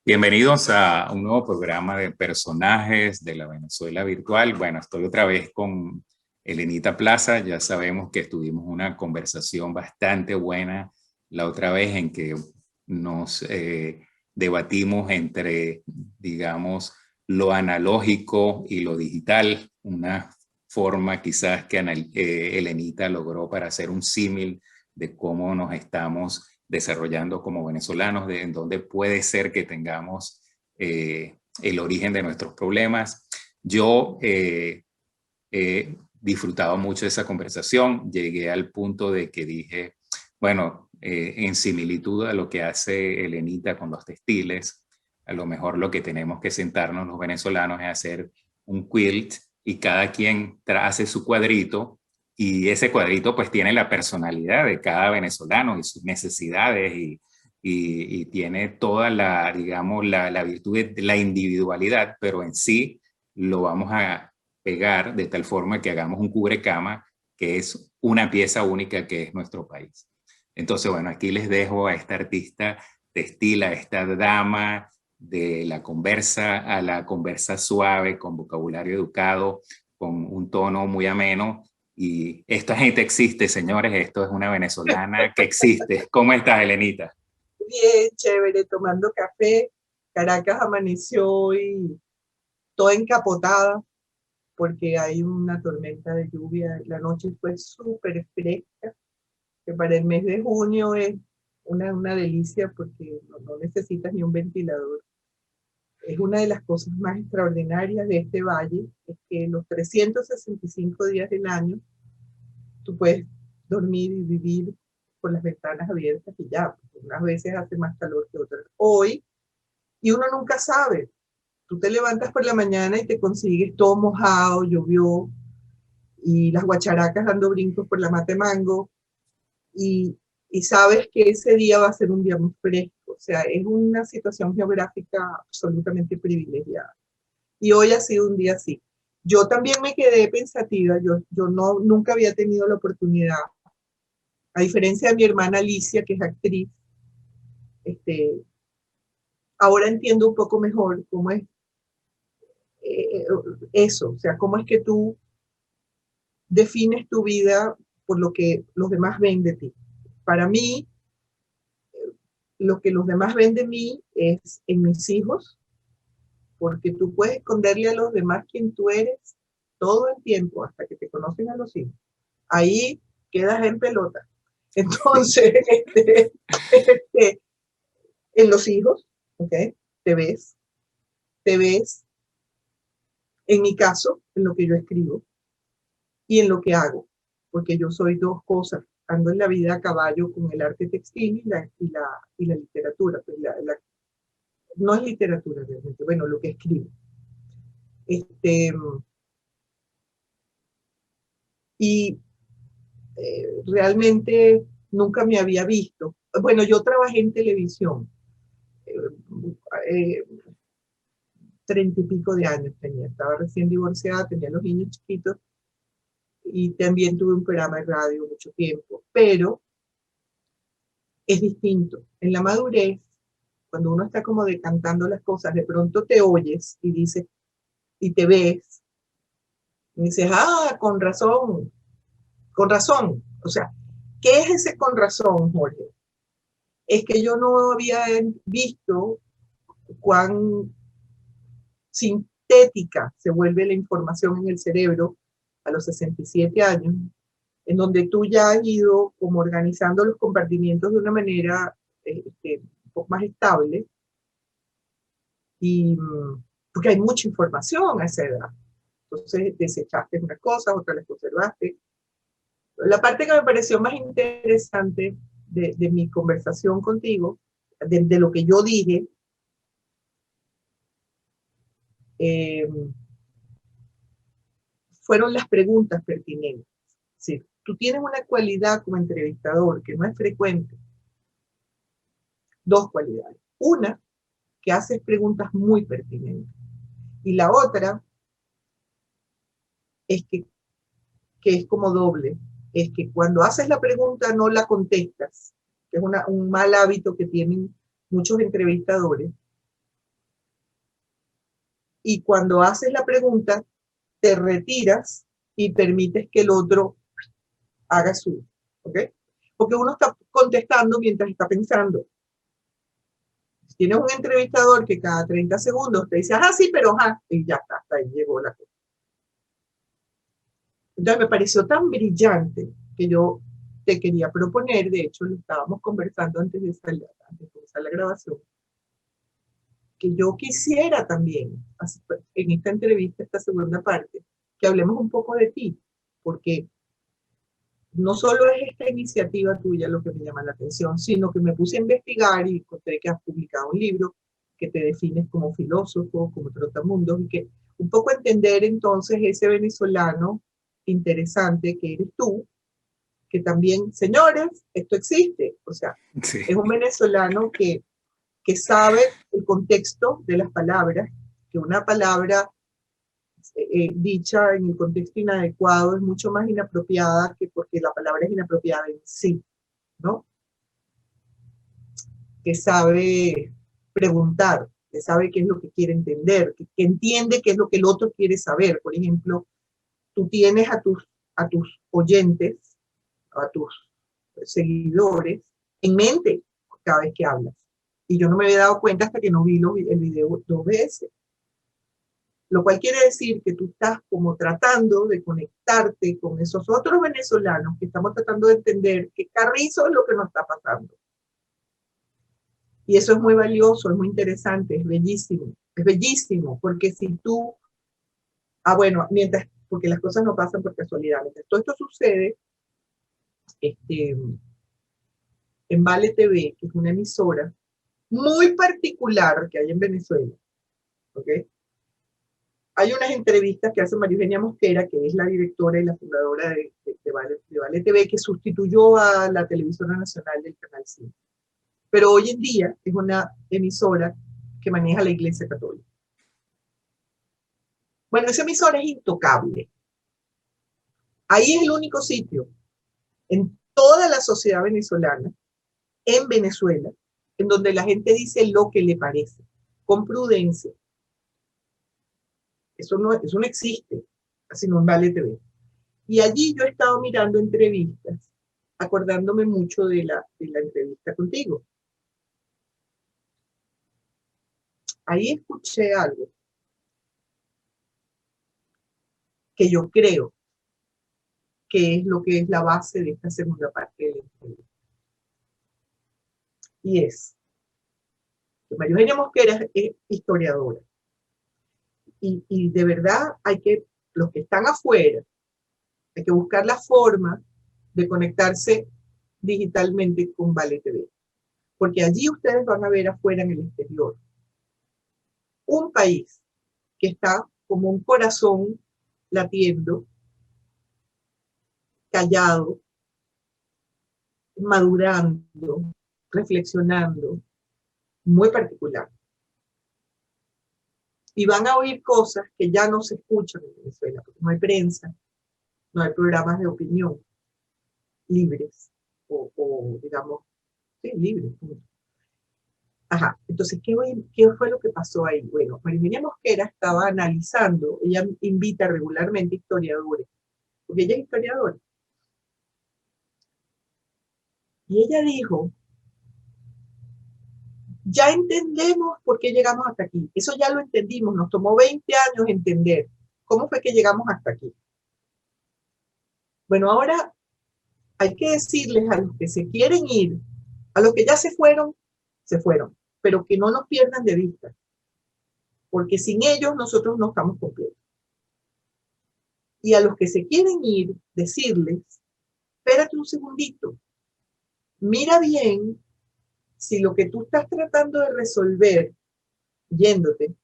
Bienvenidos a un nuevo programa de personajes de la Venezuela virtual. Bueno, estoy otra vez con Elenita Plaza. Ya sabemos que tuvimos una conversación bastante buena la otra vez en que nos debatimos entre, digamos, lo analógico y lo digital, una forma quizás que Elenita logró para hacer un símil de cómo nos estamos desarrollando como venezolanos, en donde puede ser que tengamos el origen de nuestros problemas. Yo he disfrutado mucho de esa conversación, llegué al punto de que dije, bueno, en similitud a lo que hace Elenita con los textiles, a lo mejor lo que tenemos que sentarnos los venezolanos es hacer un quilt y cada quien hace su cuadrito y ese cuadrito pues tiene la personalidad de cada venezolano y sus necesidades y tiene toda la, digamos, la virtud de la individualidad, pero en sí lo vamos a pegar de tal forma que hagamos un cubrecama que es una pieza única que es nuestro país. Entonces, bueno, aquí les dejo a esta artista textil, a esta dama de la conversa a la conversa suave, con vocabulario educado, con un tono muy ameno. Y esta gente existe, señores, esto es una venezolana que existe. ¿Cómo estás, Elenita? Bien, chévere, tomando café. Caracas amaneció hoy toda encapotada porque hay una tormenta de lluvia. La noche fue súper fresca, que para el mes de junio es una delicia porque no necesitas ni un ventilador. Es una de las cosas más extraordinarias de este valle, es que los 365 días del año tú puedes dormir y vivir con las ventanas abiertas y ya, unas veces hace más calor que otras. Hoy, y uno nunca sabe, tú te levantas por la mañana y te consigues todo mojado, llovió, y las guacharacas dando brincos por la mate mango, y sabes que ese día va a ser un día muy fresco, o sea, es una situación geográfica absolutamente privilegiada. Y hoy ha sido un día así. Yo también me quedé pensativa, yo no, nunca había tenido la oportunidad, a diferencia de mi hermana Alicia, que es actriz, este, ahora entiendo un poco mejor cómo es eh, eso, o sea, cómo es que tú defines tu vida por lo que los demás ven de ti. Para mí, lo que los demás ven de mí es en mis hijos, porque tú puedes esconderle a los demás quién tú eres todo el tiempo hasta que te conocen a los hijos. Ahí quedas en pelota. Entonces, en los hijos, ¿ok? Te ves, te ves, en mi caso, en lo que yo escribo y en lo que hago, porque yo soy dos cosas. Ando en la vida a caballo con el arte textil y la literatura. Pues no es literatura realmente, bueno, lo que escribo. Este, y realmente nunca me había visto. Bueno, yo trabajé en televisión, eh, eh, 30 y pico de años tenía, estaba recién divorciada, tenía los niños chiquitos y también tuve un programa de radio mucho tiempo, pero es distinto. En la madurez, cuando uno está como decantando las cosas, de pronto te oyes y dices, y te ves, y dices, ah, con razón. O sea, ¿qué es ese con razón, Jorge? Es que yo no había visto cuán sintética se vuelve la información en el cerebro a los 67 años, en donde tú ya has ido como organizando los compartimientos de una manera un poco más estable, y porque hay mucha información a esa edad. Entonces desechaste unas cosas, otras las conservaste. La parte que me pareció más interesante de mi conversación contigo, de lo que yo dije, eh, fueron las preguntas pertinentes. Sí, tú tienes una cualidad como entrevistador que no es frecuente, dos cualidades. Una, que haces preguntas muy pertinentes. Y la otra es que es como doble, es que cuando haces la pregunta no la contestas, que es un mal hábito que tienen muchos entrevistadores, y cuando haces la pregunta, te retiras y permites que el otro haga su, ¿ok? Porque uno está contestando mientras está pensando. Si tienes un entrevistador que cada 30 segundos te dice, sí, pero y ya está, hasta ahí llegó la cosa. Entonces me pareció tan brillante que yo te quería proponer, de hecho lo estábamos conversando antes de empezar la grabación, que yo quisiera también, en esta entrevista, esta segunda parte, que hablemos un poco de ti, porque no solo es esta iniciativa tuya lo que me llama la atención, sino que me puse a investigar y encontré que has publicado un libro que te defines como filósofo, como trotamundos, y que un poco entender entonces ese venezolano interesante que eres tú, que también, señores, esto existe, o sea, Sí. es un venezolano que sabe el contexto de las palabras, que una palabra dicha en el contexto inadecuado es mucho más inapropiada que porque la palabra es inapropiada en sí, ¿no? Que sabe preguntar, que sabe qué es lo que quiere entender, que entiende qué es lo que el otro quiere saber. Por ejemplo, tú tienes a tus oyentes, a tus seguidores en mente cada vez que hablas. Y yo no me había dado cuenta hasta que no vi el video 2 veces. Lo cual quiere decir que tú estás como tratando de conectarte con esos otros venezolanos que estamos tratando de entender qué carrizo es lo que nos está pasando. Y eso es muy valioso, es muy interesante, es bellísimo, porque si tú, bueno, porque las cosas no pasan por casualidad, mientras todo esto sucede, en Vale TV, que es una emisora muy particular que hay en Venezuela, ¿ok? Hay unas entrevistas que hace María Eugenia Mosquera, que es la directora y la fundadora de Vale TV, que sustituyó a la televisora nacional del Canal 5. Pero hoy en día es una emisora que maneja la Iglesia Católica. Bueno, esa emisora es intocable. Ahí es el único sitio en toda la sociedad venezolana, en Venezuela, en donde la gente dice lo que le parece, con prudencia. Eso no existe, así no en Vale TV. Y allí yo he estado mirando entrevistas, acordándome mucho de la entrevista contigo. Ahí escuché algo que yo creo que es lo que es la base de esta segunda parte de la entrevista. Y es que María Eugenia Mosquera es historiadora. Y de verdad los que están afuera, hay que buscar la forma de conectarse digitalmente con Vale TV. Porque allí ustedes van a ver afuera en el exterior un país que está como un corazón latiendo, callado, madurando, reflexionando, muy particular. Y van a oír cosas que ya no se escuchan en Venezuela, porque no hay prensa, no hay programas de opinión libres, o digamos, sí, libres. Ajá, entonces, ¿qué fue lo que pasó ahí? Bueno, María Eugenia Mosquera estaba analizando, ella invita regularmente historiadores, porque ella es historiadora. Y ella dijo, ya entendemos por qué llegamos hasta aquí. Eso ya lo entendimos, nos tomó 20 años entender cómo fue que llegamos hasta aquí. Bueno, ahora hay que decirles a los que se quieren ir, a los que ya se fueron, pero que no nos pierdan de vista, porque sin ellos nosotros no estamos completos. Y a los que se quieren ir, decirles, espérate un segundito, mira bien si lo que tú estás tratando de resolver, yéndote,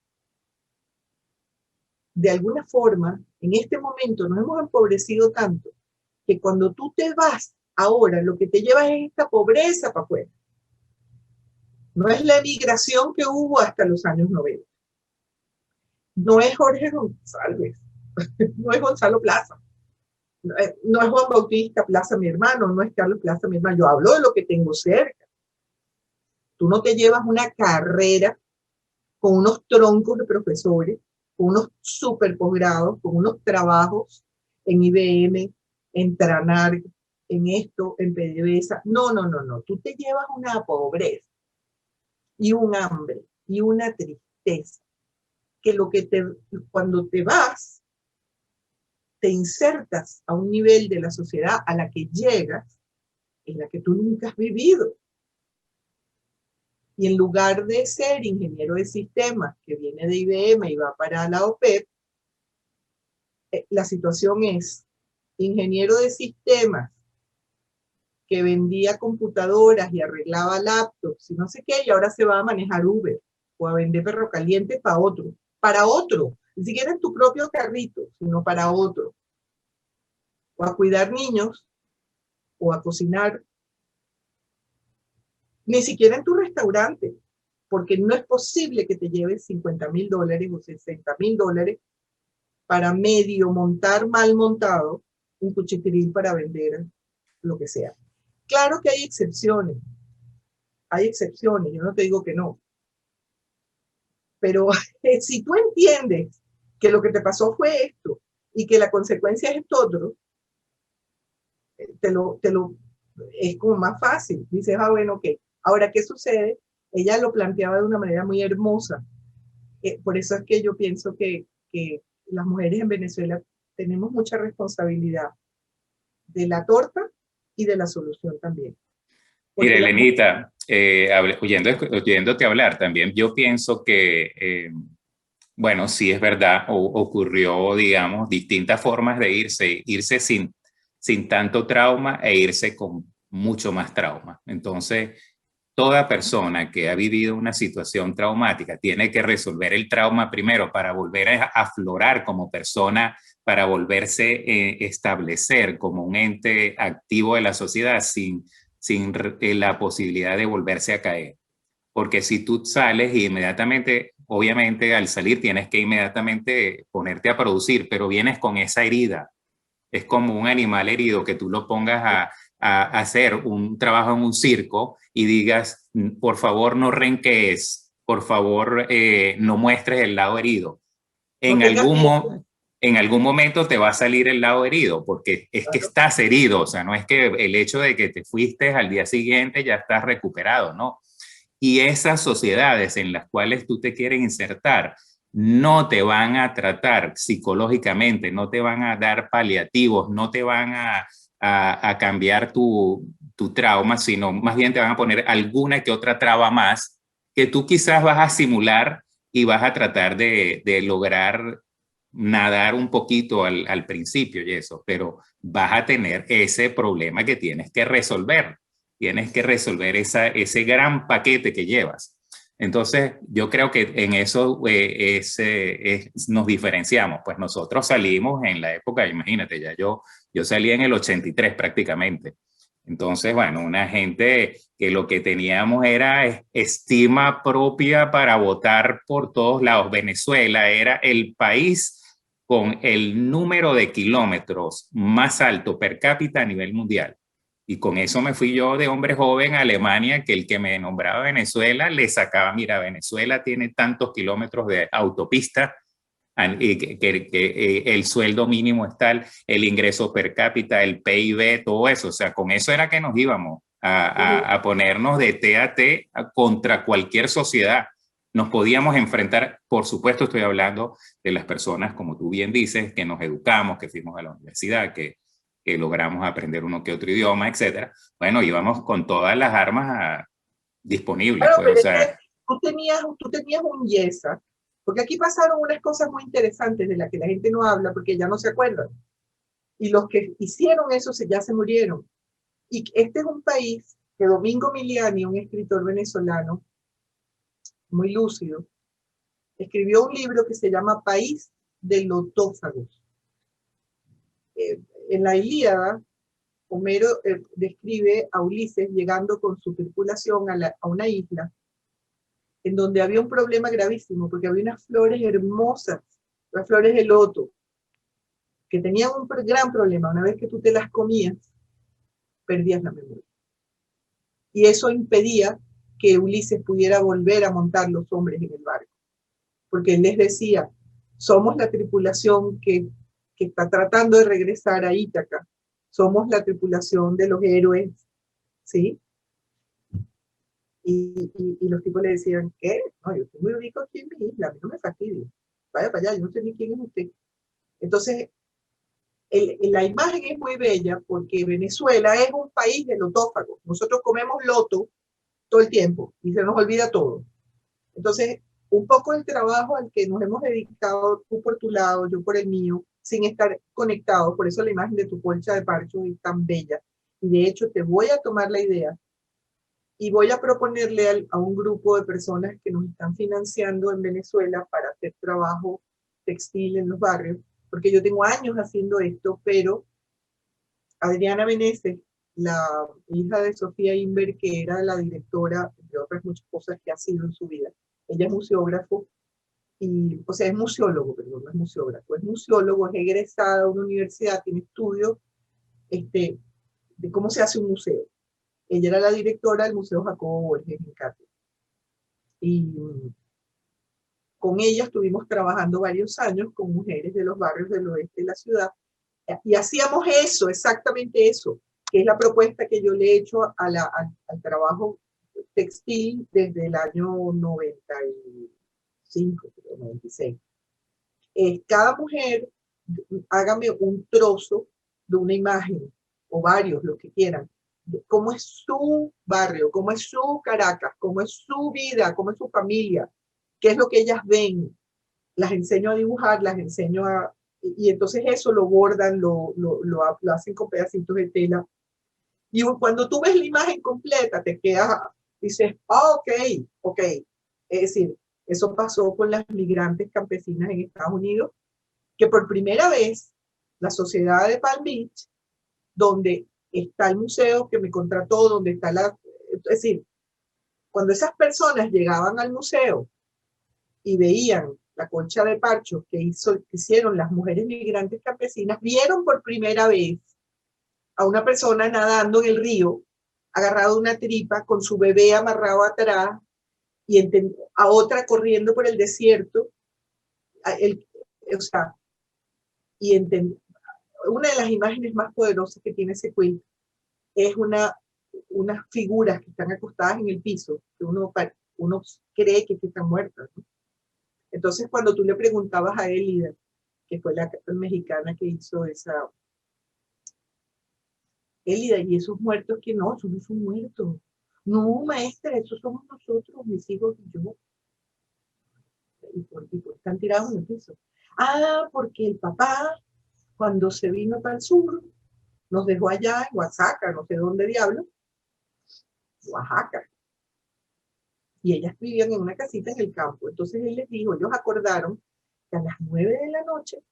de alguna forma, en este momento nos hemos empobrecido tanto que cuando tú te vas ahora, lo que te llevas es esta pobreza para afuera. No es la emigración que hubo hasta los años 90. No es Jorge González, no es Gonzalo Plaza, no es Juan Bautista Plaza, mi hermano, no es Carlos Plaza, mi hermano. Yo hablo de lo que tengo cerca. Tú no te llevas una carrera con unos troncos de profesores con unos super posgrados, con unos trabajos en IBM, en Tranarg, en esto, en PDVSA. No, no, no, no. Tú te llevas una pobreza y un hambre y una tristeza que cuando te vas, te insertas a un nivel de la sociedad a la que llegas, en la que tú nunca has vivido. Y en lugar de ser ingeniero de sistemas que viene de IBM y va para la OPEP, la situación es ingeniero de sistemas que vendía computadoras y arreglaba laptops y no sé qué, y ahora se va a manejar Uber o a vender perro caliente para otro, ni siquiera en tu propio carrito, sino para otro, o a cuidar niños, o a cocinar, ni siquiera en tu restaurante, porque no es posible que te lleves $50,000 o $60,000 para medio montar mal montado un cuchitril para vender lo que sea. Claro que hay excepciones, yo no te digo que no, pero si tú entiendes que lo que te pasó fue esto y que la consecuencia es esto otro, es como más fácil. Dices, bueno, ok. Ahora, ¿qué sucede? Ella lo planteaba de una manera muy hermosa. Por eso es que yo pienso que las mujeres en Venezuela tenemos mucha responsabilidad de la torta y de la solución también. Mira, Porque Elenita, oyéndote hablar también, yo pienso que, bueno, sí es verdad, ocurrió, digamos, distintas formas de irse sin tanto trauma e irse con mucho más trauma. Entonces, toda persona que ha vivido una situación traumática tiene que resolver el trauma primero para volver a aflorar como persona, para volverse a establecer como un ente activo de la sociedad sin la posibilidad de volverse a caer. Porque si tú sales y inmediatamente, obviamente al salir tienes que inmediatamente ponerte a producir, pero vienes con esa herida. Es como un animal herido que tú lo pongas a hacer un trabajo en un circo y digas, por favor no renquees, por favor no muestres el lado herido. no En algún momento te va a salir el lado herido, porque es que estás herido, o sea, no es que el hecho de que te fuiste al día siguiente ya estás recuperado, ¿no? Y esas sociedades en las cuales tú te quieres insertar no te van a tratar psicológicamente, no te van a dar paliativos, no te van a cambiar tu trauma, sino más bien te van a poner alguna que otra traba más que tú quizás vas a simular y vas a tratar de lograr nadar un poquito al principio y eso, pero vas a tener ese problema que tienes que resolver. Tienes que resolver ese gran paquete que llevas. Entonces, yo creo que en eso nos diferenciamos. Pues nosotros salimos en la época, imagínate, yo salí en el 83 prácticamente. Entonces, bueno, una gente que lo que teníamos era estima propia para votar por todos lados. Venezuela era el país con el número de kilómetros más alto per cápita a nivel mundial. Y con eso me fui yo de hombre joven a Alemania, que el que me nombraba Venezuela le sacaba, mira, Venezuela tiene tantos kilómetros de autopista, que el sueldo mínimo es tal, el ingreso per cápita, el PIB, todo eso. O sea, con eso era que nos íbamos a ponernos de té a té contra cualquier sociedad. Nos podíamos enfrentar, por supuesto estoy hablando de las personas, como tú bien dices, que nos educamos, que fuimos a la universidad, que logramos aprender uno que otro idioma, etcétera. Bueno, íbamos con todas las armas disponibles. Claro, Pues, pero o es sea, que tú tenías un yesa, porque aquí pasaron unas cosas muy interesantes de las que la gente no habla porque ya no se acuerdan. Y los que hicieron eso ya se murieron. Y este es un país que Domingo Miliani, un escritor venezolano muy lúcido, escribió un libro que se llama País de Lotófagos. En la Ilíada, Homero describe a Ulises llegando con su tripulación a una isla en donde había un problema gravísimo, porque había unas flores hermosas, las flores de loto, que tenían un gran problema. Una vez que tú te las comías, perdías la memoria. Y eso impedía que Ulises pudiera volver a montar los hombres en el barco, porque él les decía, Somos la tripulación que está tratando de regresar a Ítaca. Somos la tripulación de los héroes, ¿sí? Y los tipos le decían, ¿qué? No, yo estoy muy rico aquí en mi isla, a mí no me fastidie. Vaya para allá, yo no sé ni quién es usted. Entonces, la imagen es muy bella porque Venezuela es un país de lotófagos. Nosotros comemos loto todo el tiempo y se nos olvida todo. Entonces, un poco el trabajo al que nos hemos dedicado, tú por tu lado, yo por el mío, sin estar conectados, por eso la imagen de tu colcha de parcho es tan bella. Y de hecho, te voy a tomar la idea y voy a proponerle a un grupo de personas que nos están financiando en Venezuela para hacer trabajo textil en los barrios, porque yo tengo años haciendo esto, pero Adriana Meneses, la hija de Sofía Inver, que era la directora, entre otras muchas cosas que ha sido en su vida, ella es museógrafo, y, o sea, es museólogo, perdón, no es museógrafo, es museólogo, es egresada de una universidad, tiene estudios de cómo se hace un museo. Ella era la directora del Museo Jacobo Borges en Cate. Y con ella estuvimos trabajando varios años con mujeres de los barrios del oeste de la ciudad. Y hacíamos eso, exactamente eso, que es la propuesta que yo le he hecho al trabajo textil desde el año 95, 96. Cada mujer, hágame un trozo de una imagen, o varios, lo que quieran, de cómo es su barrio, cómo es su Caracas, cómo es su vida, cómo es su familia, qué es lo que ellas ven. Las enseño a dibujar, las enseño a... Y entonces eso lo bordan, lo hacen con pedacitos de tela. Y cuando tú ves la imagen completa, te quedas, dices, ok. Es decir, eso pasó con las migrantes campesinas en Estados Unidos, que por primera vez la sociedad de Palm Beach, donde está el museo que me contrató, donde está es decir, cuando esas personas llegaban al museo y veían la colcha de parchos que hicieron las mujeres migrantes campesinas, vieron por primera vez a una persona nadando en el río, agarrado una tripa, con su bebé amarrado atrás, y a otra corriendo por el desierto. O sea, y una de las imágenes más poderosas que tiene ese cuento es unas figuras que están acostadas en el piso, que uno cree que están muertas, ¿no? Entonces, cuando tú le preguntabas a Elida, que fue la mexicana que hizo esa, Elida, ¿y esos muertos que no? Esos no son muertos. No, maestra, esos somos nosotros, mis hijos y yo. ¿Y por qué están tirados en el piso? Ah, porque el papá, cuando se vino para el sur, nos dejó allá en Oaxaca, no sé dónde diablo, Oaxaca. Y ellas vivían en una casita en el campo. Entonces él les dijo, ellos acordaron que a las 9 de la noche,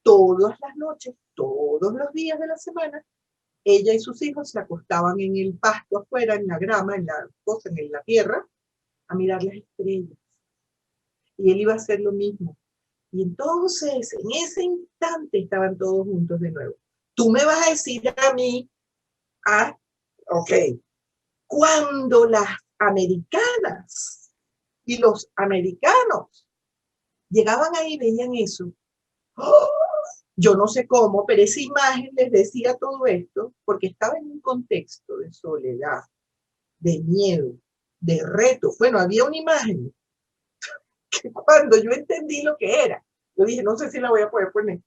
todas las noches, todos los días de la semana, ella y sus hijos se acostaban en el pasto afuera, en la grama, en la tierra, a mirar las estrellas. Y él iba a hacer lo mismo. Y entonces, en ese instante, estaban todos juntos de nuevo. Tú me vas a decir a mí, ok, cuando las americanas y los americanos llegaban ahí y veían eso, ¡oh! Yo no sé cómo, pero esa imagen les decía todo esto porque estaba en un contexto de soledad, de miedo, de reto. Bueno, había una imagen que cuando yo entendí lo que era, yo dije, no sé si la voy a poder poner.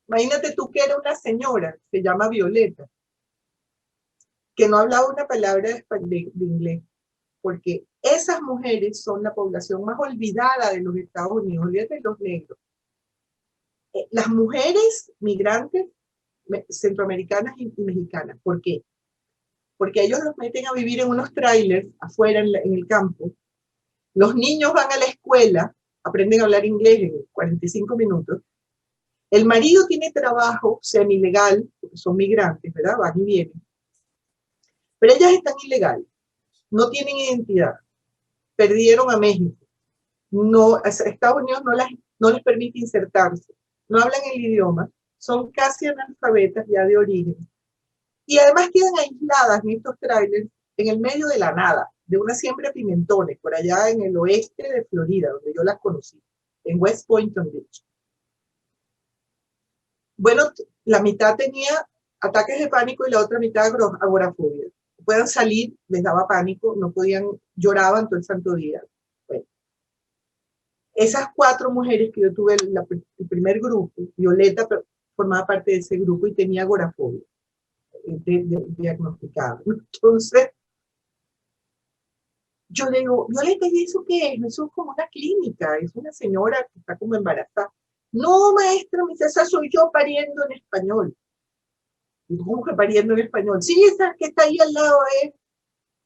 Imagínate tú que era una señora, se llama Violeta, que no hablaba una palabra de inglés, porque esas mujeres son la población más olvidada de los Estados Unidos, olvídate de los negros. Las mujeres migrantes centroamericanas y mexicanas. ¿Por qué? Porque ellos los meten a vivir en unos trailers afuera en el campo. Los niños van a la escuela, aprenden a hablar inglés en 45 minutos. El marido tiene trabajo semi-legal, porque son migrantes, ¿verdad? Van y vienen. Pero ellas están ilegales, no tienen identidad, perdieron a México. No, Estados Unidos no les permite insertarse, no hablan el idioma, son casi analfabetas ya de origen. Y además quedan aisladas en estos trailers en el medio de la nada, de una siembra de pimentones, por allá en el oeste de Florida, donde yo las conocí, en West Boynton Beach. Bueno, la mitad tenía ataques de pánico y la otra mitad agorafobia. Puedan salir, les daba pánico, no podían, lloraban todo el santo día. Bueno, esas 4 mujeres que yo tuve el primer grupo, Violeta formaba parte de ese grupo y tenía agorafobia diagnosticada. Entonces, yo le digo, Violeta, ¿y eso qué es? Eso es como una clínica, es una señora que está como embarazada. No, maestra, me dice, esa soy yo pariendo en español. Y ¿cómo que pariendo en español? Sí, esa que está ahí al lado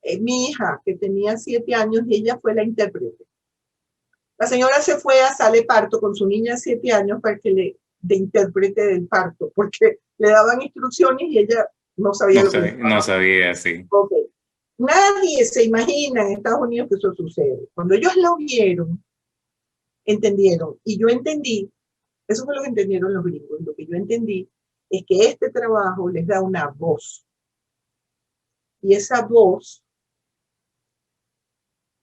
es mi hija, que tenía 7 años y ella fue la intérprete. La señora se fue a sala de parto con su niña de 7 años para que de intérprete del parto, porque le daban instrucciones y ella no sabía lo que sabía, no sabía, sí. Okay. Nadie se imagina en Estados Unidos que eso sucede. Cuando ellos lo vieron, entendieron, y yo entendí, eso fue lo que entendieron los gringos, lo que yo entendí es que este trabajo les da una voz, y esa voz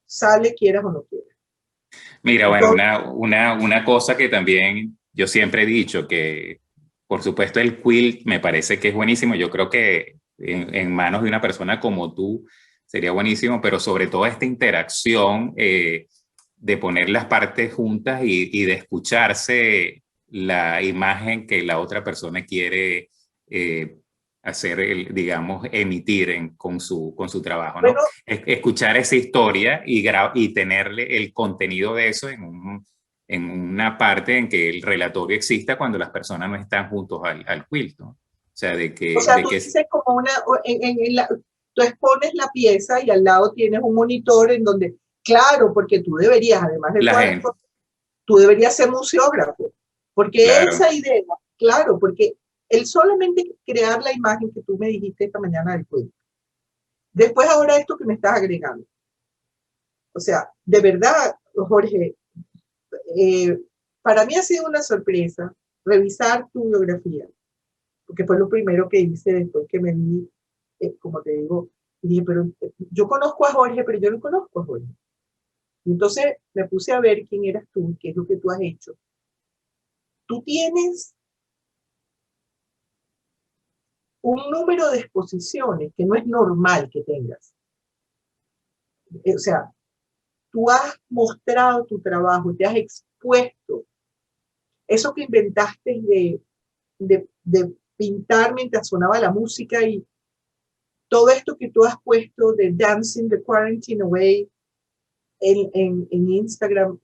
sale quieras o no quieras. Mira, bueno, una cosa que también yo siempre he dicho, que por supuesto el quilt me parece que es buenísimo, yo creo que en manos de una persona como tú sería buenísimo, pero sobre todo esta interacción de poner las partes juntas y de escucharse la imagen que la otra persona quiere hacer, digamos, emitir con su trabajo, ¿no? Bueno, Escuchar esa historia y tenerle el contenido de eso en una parte en que el relatorio exista cuando las personas no están juntos al quilt, ¿no? O sea, tú dices como tú expones la pieza y al lado tienes un monitor en donde, claro, porque tú deberías, además de todas las cosas, tú deberías ser museógrafo, porque claro. esa idea, claro, porque el solamente crear la imagen que tú me dijiste esta mañana del cuento. Después ahora esto que me estás agregando. O sea, de verdad, Jorge, para mí ha sido una sorpresa revisar tu biografía, porque fue lo primero que hice después que me vi, como te digo, dije, pero yo conozco a Jorge, pero yo no conozco a Jorge. Y entonces me puse a ver quién eras tú, qué es lo que tú has hecho. Tú tienes un número de exposiciones que no es normal que tengas. O sea, tú has mostrado tu trabajo, te has expuesto. Eso que inventaste de pintar mientras sonaba la música y todo esto que tú has puesto de Dancing the Quarantine Away en Instagram,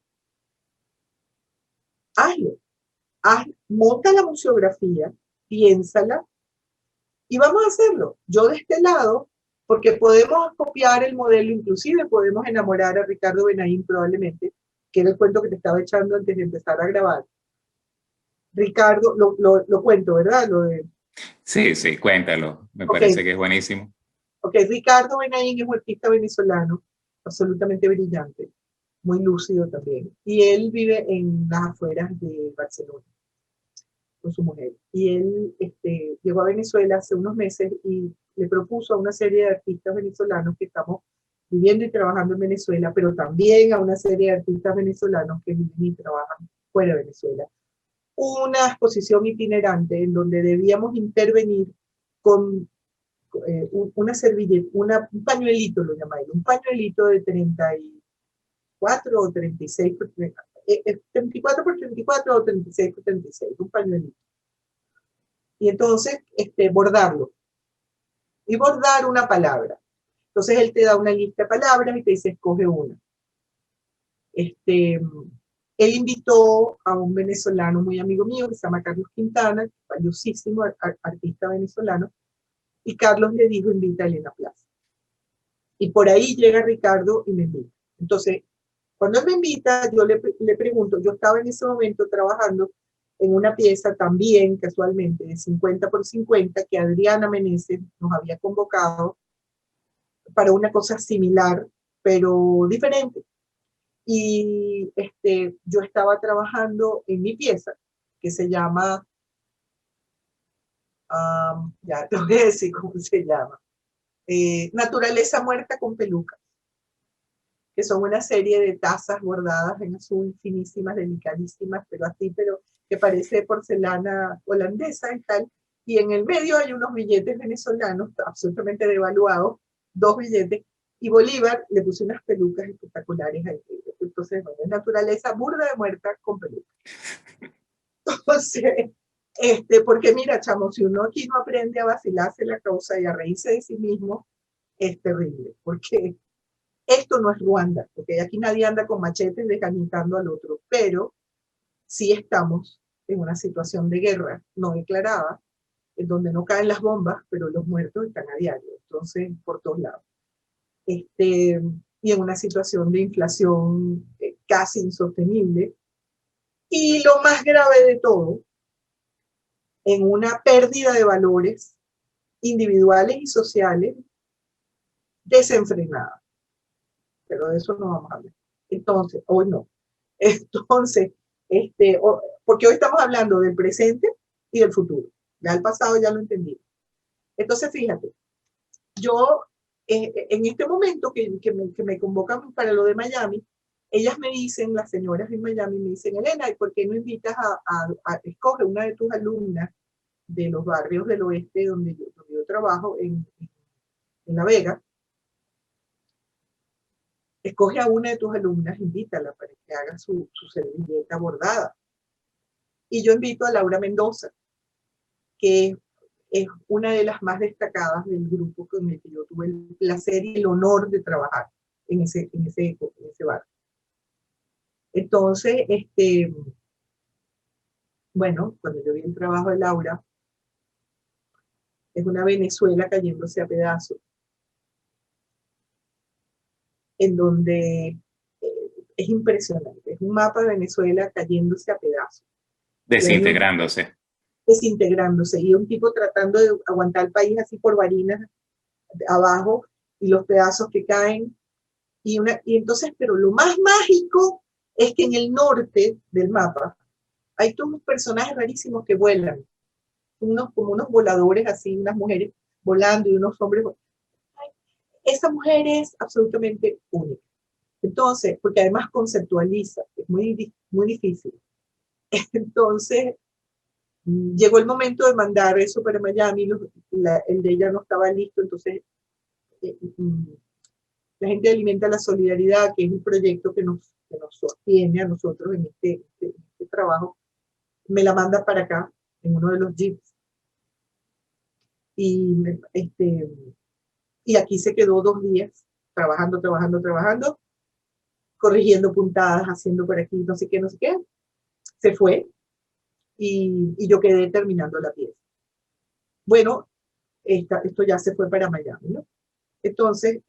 hazlo. Monta la museografía, piénsala y vamos a hacerlo. Yo de este lado, porque podemos copiar el modelo, inclusive podemos enamorar a Ricardo Benaín probablemente, que era el cuento que te estaba echando antes de empezar a grabar. Ricardo, lo cuento, ¿verdad? Sí, sí, cuéntalo. Me parece que es buenísimo. Ok, Ricardo Benaín es un artista venezolano absolutamente brillante, muy lúcido también. Y él vive en las afueras de Barcelona con su mujer. Y él llegó a Venezuela hace unos meses y le propuso a una serie de artistas venezolanos que estamos viviendo y trabajando en Venezuela, pero también a una serie de artistas venezolanos que viven y trabajan fuera de Venezuela, una exposición itinerante en donde debíamos intervenir con una servilleta, un pañuelito, lo llama él, un pañuelito de 34 o 36 por 34 por 34 o 36 por 36, un pañuelito. Y entonces bordarlo. Y bordar una palabra. Entonces él te da una lista de palabras y te dice, escoge una. Él invitó a un venezolano muy amigo mío que se llama Carlos Quintana, valiosísimo artista venezolano, y Carlos le dijo, invita a Elena Plaza. Y por ahí llega Ricardo y me invita. Entonces, cuando él me invita, yo le pregunto, yo estaba en ese momento trabajando en una pieza también, casualmente, de 50 por 50, que Adriana Meneses nos había convocado para una cosa similar, pero diferente. Y yo estaba trabajando en mi pieza, que se llama, ya te voy a decir cómo se llama, Naturaleza muerta con pelucas, que son una serie de tazas bordadas en azul, finísimas, delicadísimas, pero así, pero que parece porcelana holandesa y tal, y en el medio hay unos billetes venezolanos absolutamente devaluados, 2 billetes, y Bolívar le puso unas pelucas espectaculares ahí. Entonces, bueno, es naturaleza burda de muerta con pelucas. Entonces, porque mira, chamo, si uno aquí no aprende a vacilarse la causa y a reírse de sí mismo, es terrible, porque esto no es Ruanda, porque aquí nadie anda con machetes desgañitando al otro, pero sí estamos en una situación de guerra no declarada, en donde no caen las bombas, pero los muertos están a diario, entonces por todos lados. Y en una situación de inflación casi insostenible. Y lo más grave de todo, en una pérdida de valores individuales y sociales desenfrenada. Pero de eso no vamos a hablar. Entonces, hoy no. Entonces, porque hoy estamos hablando del presente y del futuro. Ya el pasado ya lo entendí. Entonces, fíjate, yo en este momento que me convocan para lo de Miami, ellas me dicen, las señoras en Miami, me dicen, Elena, ¿y por qué no invitas a escoge una de tus alumnas de los barrios del oeste donde yo trabajo, en La Vega? Escoge a una de tus alumnas, invítala para que haga su servilleta bordada. Y yo invito a Laura Mendoza, que es una de las más destacadas del grupo con el que yo tuve el placer y el honor de trabajar en ese barrio. Entonces, bueno, cuando yo vi el trabajo de Laura, es una Venezuela cayéndose a pedazos, en donde es impresionante, es un mapa de Venezuela cayéndose a pedazos. Desintegrándose. Desintegrándose, y un tipo tratando de aguantar el país así por varinas abajo, y los pedazos que caen, y entonces, pero lo más mágico es que en el norte del mapa hay todos unos personajes rarísimos que vuelan, como unos voladores así, unas mujeres volando y unos hombres. Esa mujer es absolutamente única. Entonces, porque además conceptualiza, es muy, muy difícil. Entonces, llegó el momento de mandar eso para Miami, el de ella no estaba listo, entonces la gente Alimenta la Solidaridad, que es un proyecto que nos sostiene a nosotros en este trabajo, me la manda para acá, en uno de los jeeps. Y aquí se quedó 2 días, trabajando, corrigiendo puntadas, haciendo por aquí, no sé qué. Se fue y yo quedé terminando la pieza. Bueno, esto ya se fue para Miami, ¿no? Entonces,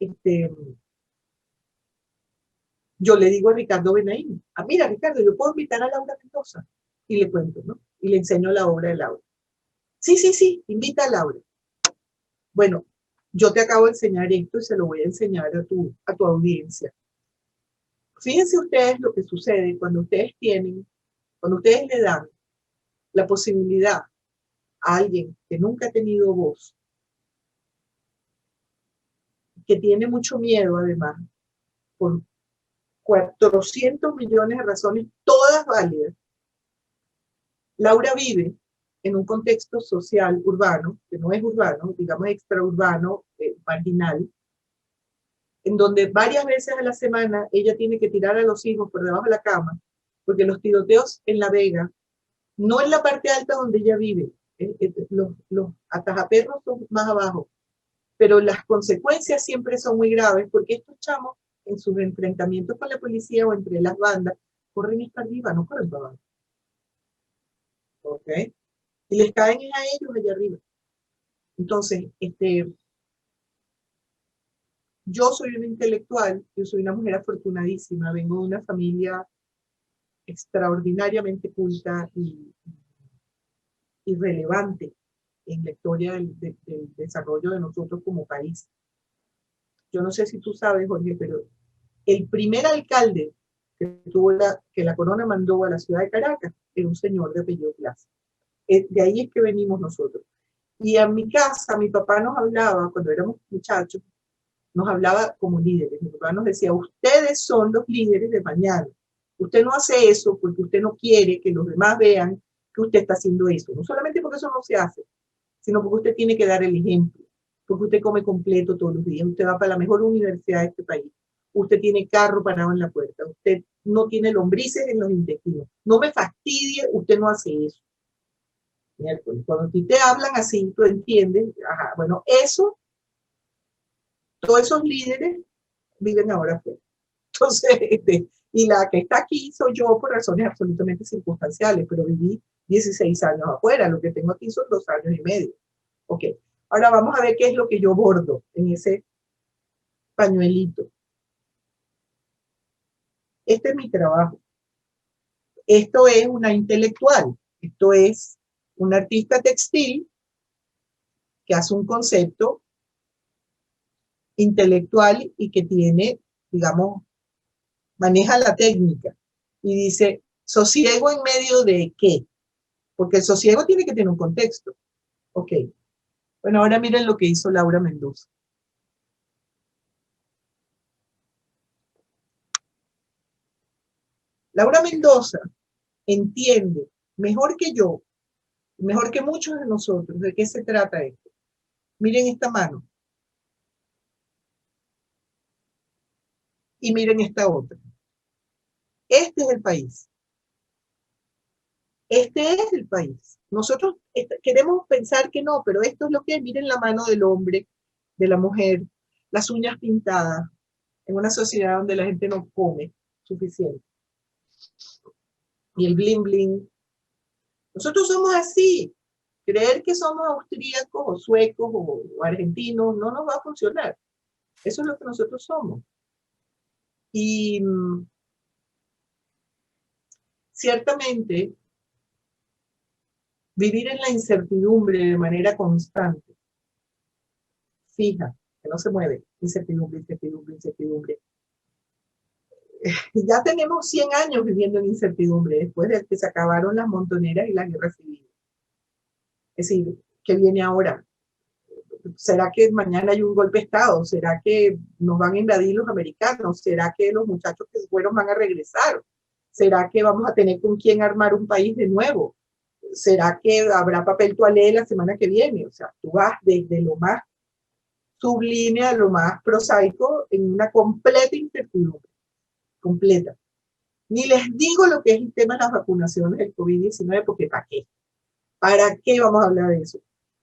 yo le digo a Ricardo Benaín, mira, Ricardo, yo puedo invitar a Laura Mendoza. Y le cuento, ¿no? Y le enseño la obra de Laura. Sí, invita a Laura. Bueno, yo te acabo de enseñar esto y se lo voy a enseñar a tu audiencia. Fíjense ustedes lo que sucede cuando ustedes le dan la posibilidad a alguien que nunca ha tenido voz, que tiene mucho miedo además, por 400 millones de razones, todas válidas. Laura vive en un contexto social urbano, que no es urbano, digamos extraurbano, marginal, en donde varias veces a la semana ella tiene que tirar a los hijos por debajo de la cama, porque los tiroteos en La Vega, no en la parte alta donde ella vive, los atajaperros son más abajo, pero las consecuencias siempre son muy graves, porque estos chamos, en sus enfrentamientos con la policía o entre las bandas, corren para arriba, no corren para abajo. ¿Ok? Y les caen a ellos allá arriba. Entonces, yo soy una intelectual, yo soy una mujer afortunadísima, vengo de una familia extraordinariamente culta y relevante en la historia del desarrollo de nosotros como país. Yo no sé si tú sabes, Jorge, pero el primer alcalde que la corona mandó a la ciudad de Caracas era un señor de apellido Plaza. De ahí es que venimos nosotros. Y a mi casa, mi papá nos hablaba, cuando éramos muchachos, nos hablaba como líderes. Mi papá nos decía, ustedes son los líderes de mañana. Usted no hace eso porque usted no quiere que los demás vean que usted está haciendo eso. No solamente porque eso no se hace, sino porque usted tiene que dar el ejemplo. Porque usted come completo todos los días, usted va para la mejor universidad de este país, usted tiene carro parado en la puerta, usted no tiene lombrices en los intestinos. No me fastidie, usted no hace eso. Miércoles, cuando a ti te hablan así, tú entiendes, ajá, bueno, eso, todos esos líderes viven ahora afuera. Entonces, y la que está aquí soy yo por razones absolutamente circunstanciales, pero viví 16 años afuera, lo que tengo aquí son 2 años y medio. Ok, ahora vamos a ver qué es lo que yo bordo en ese pañuelito. Este es mi trabajo. Esto es una intelectual, esto es un artista textil que hace un concepto intelectual y que tiene, digamos, maneja la técnica y dice, ¿sosiego en medio de qué? Porque el sosiego tiene que tener un contexto. Ok. Bueno, ahora miren lo que hizo Laura Mendoza. Laura Mendoza entiende mejor que yo, mejor que muchos de nosotros, de qué se trata esto. Miren esta mano. Y miren esta otra. Este es el país. Este es el país. Nosotros queremos pensar que no, pero esto es lo que es. Miren la mano del hombre, de la mujer, las uñas pintadas, en una sociedad donde la gente no come suficiente. Y el bling bling. Nosotros somos así. Creer que somos austríacos o suecos o argentinos no nos va a funcionar. Eso es lo que nosotros somos. Y ciertamente vivir en la incertidumbre de manera constante, fija, que no se mueve, incertidumbre, incertidumbre, incertidumbre. Ya tenemos 100 años viviendo en incertidumbre después de que se acabaron las montoneras y la guerra civil. Es decir, ¿qué viene ahora? ¿Será que mañana hay un golpe de Estado? ¿Será que nos van a invadir los americanos? ¿Será que los muchachos que fueron van a regresar? ¿Será que vamos a tener con quién armar un país de nuevo? ¿Será que habrá papel toalé la semana que viene? O sea, tú vas desde lo más sublime a lo más prosaico en una completa incertidumbre, completa. Ni les digo lo que es el tema de las vacunaciones del COVID-19, porque ¿para qué? ¿Para qué vamos a hablar de eso?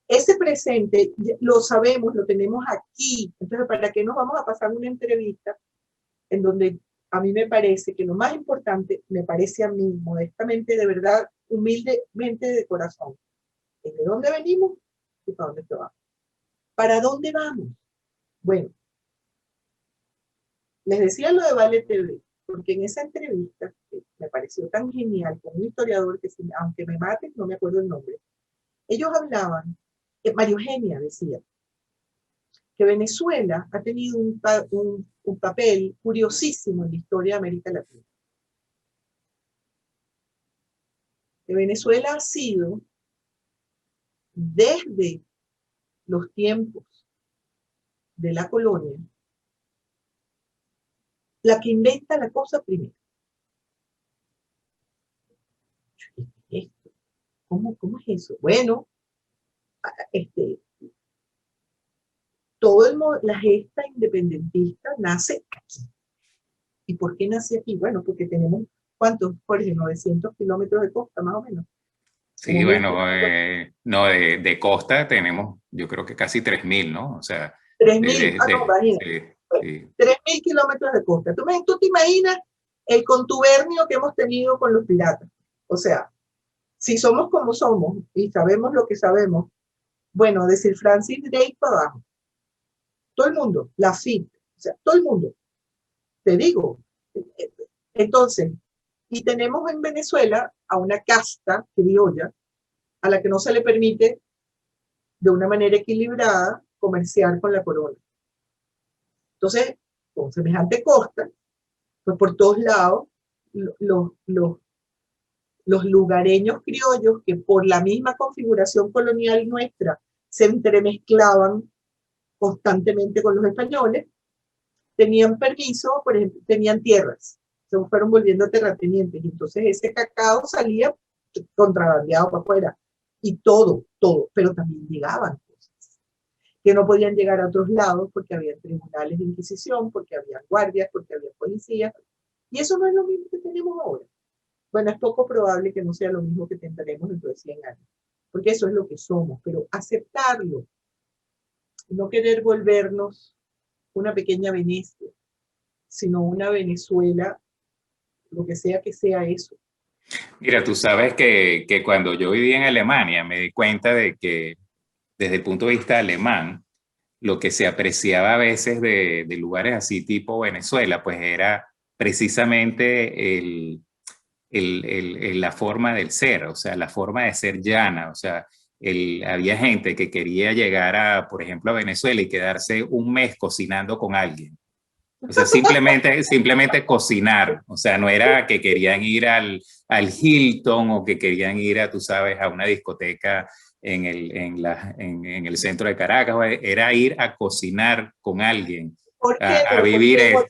Ese presente lo sabemos, lo tenemos aquí. Entonces, ¿para qué nos vamos a pasar una entrevista en donde a mí me parece que lo más importante, me parece a mí, modestamente, de verdad, humildemente de corazón, es de dónde venimos y para dónde vamos? ¿Para dónde vamos? Bueno, les decía lo de Vale TV, porque en esa entrevista, que me pareció tan genial, con un historiador que, aunque me maten, no me acuerdo el nombre, ellos hablaban, María Eugenia decía, que Venezuela ha tenido un papel curiosísimo en la historia de América Latina. Que Venezuela ha sido, desde los tiempos de la colonia, la que inventa la cosa primero. ¿Cómo es eso? Bueno, la gesta independentista nace aquí. ¿Y por qué nace aquí? Bueno, porque tenemos, ¿cuántos? Jorge, 900 kilómetros de costa, más o menos. Sí, bueno, no, de costa tenemos, yo creo que casi 3.000, ¿no? O sea, 3.000, no, imagínate. Sí. 3.000 kilómetros de costa. ¿Tú te imaginas el contubernio que hemos tenido con los piratas? O sea, si somos como somos y sabemos lo que sabemos, bueno, decir Francis Drake para abajo. Todo el mundo, la FIT, o sea, todo el mundo. Te digo. Entonces, y tenemos en Venezuela a una casta criolla a la que no se le permite de una manera equilibrada comerciar con la corona. Entonces, con semejante costa, pues por todos lados, los lugareños criollos que por la misma configuración colonial nuestra se entremezclaban constantemente con los españoles, tenían permiso, por ejemplo, tenían tierras, se fueron volviendo terratenientes, y entonces ese cacao salía contrabandeado para afuera. Y todo, todo. Pero también llegaban cosas que no podían llegar a otros lados porque había tribunales de inquisición, porque había guardias, porque había policías. Y eso no es lo mismo que tenemos ahora. Bueno, es poco probable que no sea lo mismo que tendremos dentro de 100 años, porque eso es lo que somos, pero aceptarlo, no querer volvernos una pequeña Venecia, sino una Venezuela, lo que sea eso. Mira, tú sabes que cuando yo viví en Alemania me di cuenta de que desde el punto de vista alemán, lo que se apreciaba a veces de lugares así tipo Venezuela, pues era precisamente la forma del ser, o sea, la forma de ser llana, o sea, había gente que quería llegar a, por ejemplo, a Venezuela y quedarse un mes cocinando con alguien. O sea, simplemente cocinar. O sea, no era que querían ir al Hilton o que querían ir a, tú sabes, a una discoteca en el centro de Caracas. Era ir a cocinar con alguien, ¿Por qué? a ¿Pero por vivir qué? eso.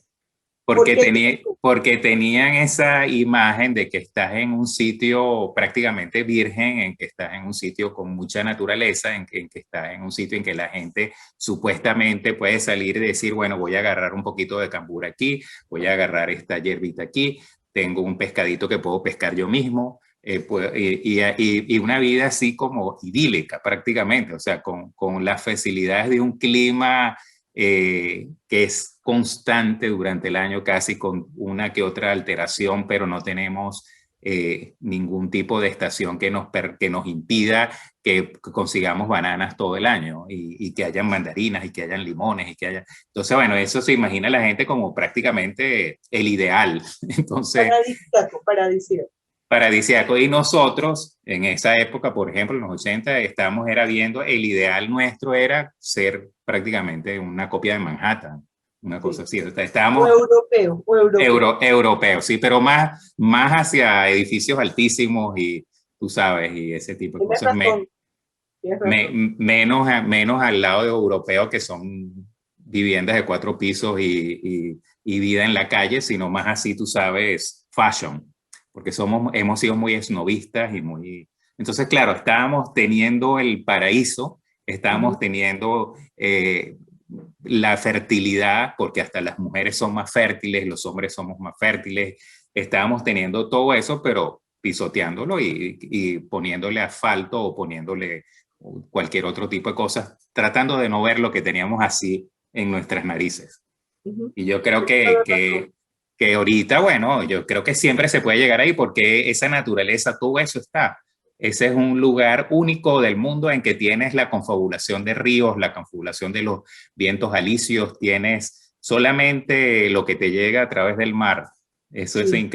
¿Por qué? Porque tenían esa imagen de que estás en un sitio prácticamente virgen, en que estás en un sitio con mucha naturaleza, en que estás en un sitio en que la gente supuestamente puede salir y decir, bueno, voy a agarrar un poquito de cambur aquí, voy a agarrar esta hierbita aquí, tengo un pescadito que puedo pescar yo mismo, y una vida así como idílica prácticamente, o sea, con las facilidades de un clima que es constante durante el año, casi con una que otra alteración, pero no tenemos ningún tipo de estación que nos impida que consigamos bananas todo el año y que hayan mandarinas y que hayan limones y que haya... Entonces, bueno, eso se imagina la gente como prácticamente el ideal. Entonces, Paradisíaco. paradisíaco. Y nosotros, en esa época, por ejemplo, en los 80, estábamos era viendo, el ideal nuestro era ser prácticamente una copia de Manhattan, una cosa así. O sea, estábamos europeos, sí, pero más hacia edificios altísimos y tú sabes, y ese tipo de Tienes cosas, razón, tienes razón. menos al lado de europeos que son viviendas de 4 pisos y vida en la calle, sino más así, tú sabes, fashion, porque hemos sido muy esnovistas y muy... Entonces, claro, estábamos teniendo el paraíso, estábamos teniendo la fertilidad, porque hasta las mujeres son más fértiles, los hombres somos más fértiles, estábamos teniendo todo eso, pero pisoteándolo y poniéndole asfalto o poniéndole cualquier otro tipo de cosas, tratando de no ver lo que teníamos así en nuestras narices. Y yo creo que ahorita, bueno, yo creo que siempre se puede llegar ahí porque esa naturaleza, todo eso está. Ese es un lugar único del mundo en que tienes la confabulación de ríos, la confabulación de los vientos alisios, tienes solamente lo que te llega a través del mar. Eso es Sí. increíble.